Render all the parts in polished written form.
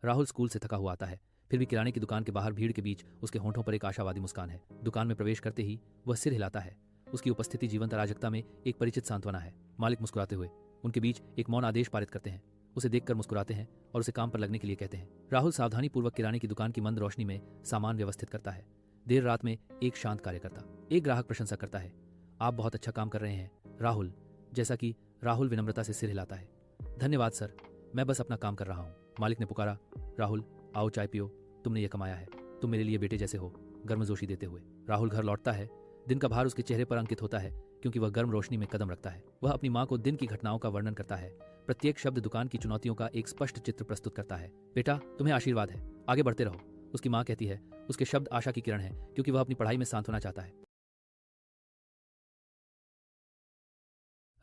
Rahul school से थका हुआ आता है, फिर भी किराने की दुकान के बाहर भीड़ के बीच उसके होंठों पर एक आशावादी मुस्कान है। दुकान में प्रवेश करते ही वह सिर हिलाता है। उसकी उपस्थिति जीवंत अराजकता में एक परिचित सांत्वना है। मालिक मुस्कुराते हुए उनके बीच एक मौन आदेश पारित करते हैं, उसे देखकर मुस्कुराते हैं और उसे काम पर लगने के लिए कहते हैं। राहुल सावधानी पूर्वक किराने की दुकान की मंद रोशनी में सामान व्यवस्थित करता है। देर रात में एक शांत कार्यकर्ता, एक ग्राहक प्रशंसा करता है, आप बहुत अच्छा काम कर रहे हैं राहुल। जैसा कि राहुल विनम्रता से सिर हिलाता है, धन्यवाद सर, मैं बस अपना काम कर रहा हूँ। मालिक ने पुकारा, राहुल आओ चाय पियो, तुमने ये कमाया है, तुम मेरे लिए बेटे जैसे हो। गर्मजोशी देते हुए राहुल घर लौटता है। दिन का भार उसके चेहरे पर अंकित होता है क्योंकि वह गर्म रोशनी में कदम रखता है। वह अपनी माँ को दिन की घटनाओं का वर्णन करता है। प्रत्येक शब्द दुकान की चुनौतियों का एक स्पष्ट चित्र प्रस्तुत करता है। बेटा तुम्हें आशीर्वाद है, आगे बढ़ते रहो, उसकी माँ कहती है। उसके शब्द आशा की किरण है क्योंकि वह अपनी पढ़ाई में सांत्वना चाहता है।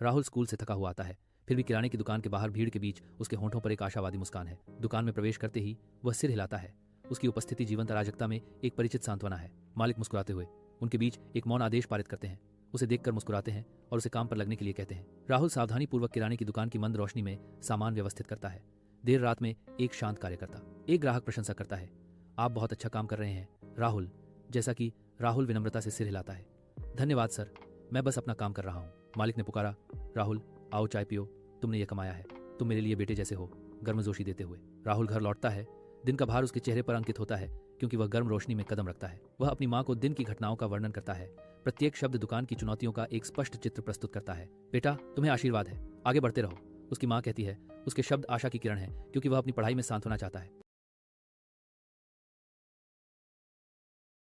राहुल स्कूल से थका हुआ आता है, फिर भी किराने की दुकान के बाहर भीड़ के बीच उसके होंठों पर एक आशावादी मुस्कान है। दुकान में प्रवेश करते ही वह सिर हिलाता है। उसकी उपस्थिति जीवंत अराजकता में एक परिचित सांत्वना है। मालिक मुस्कुराते हुए उनके बीच एक मौन आदेश पारित करते हैं, उसे देखकर मुस्कुराते हैं और उसे काम पर लगने के लिए कहते हैं। राहुल सावधानी पूर्वक किराने की दुकान की मंद रोशनी में सामान व्यवस्थित करता है। देर रात में एक शांत कार्यकर्ता, एक ग्राहक प्रशंसा करता है, आप बहुत अच्छा काम कर रहे हैं राहुल। जैसा कि राहुल विनम्रता से सिर हिलाता है, धन्यवाद सर, मैं बस अपना काम कर रहा हूँ। मालिक ने पुकारा, राहुल आओ चाय पियो, तुमने ये कमाया है, तुम मेरे लिए बेटे जैसे हो। गर्मजोशी देते हुए राहुल घर लौटता है। दिन का भार उसके चेहरे पर अंकित होता है क्योंकि वह गर्म रोशनी में कदम रखता है। वह अपनी माँ को दिन की घटनाओं का वर्णन करता है। प्रत्येक शब्द दुकान की चुनौतियों का एक स्पष्ट चित्र प्रस्तुत करता है। बेटा तुम्हें आशीर्वाद है, आगे बढ़ते रहो, उसकी माँ कहती है। उसके शब्द आशा की किरण है क्योंकि वह अपनी पढ़ाई में सांत्वना चाहता है।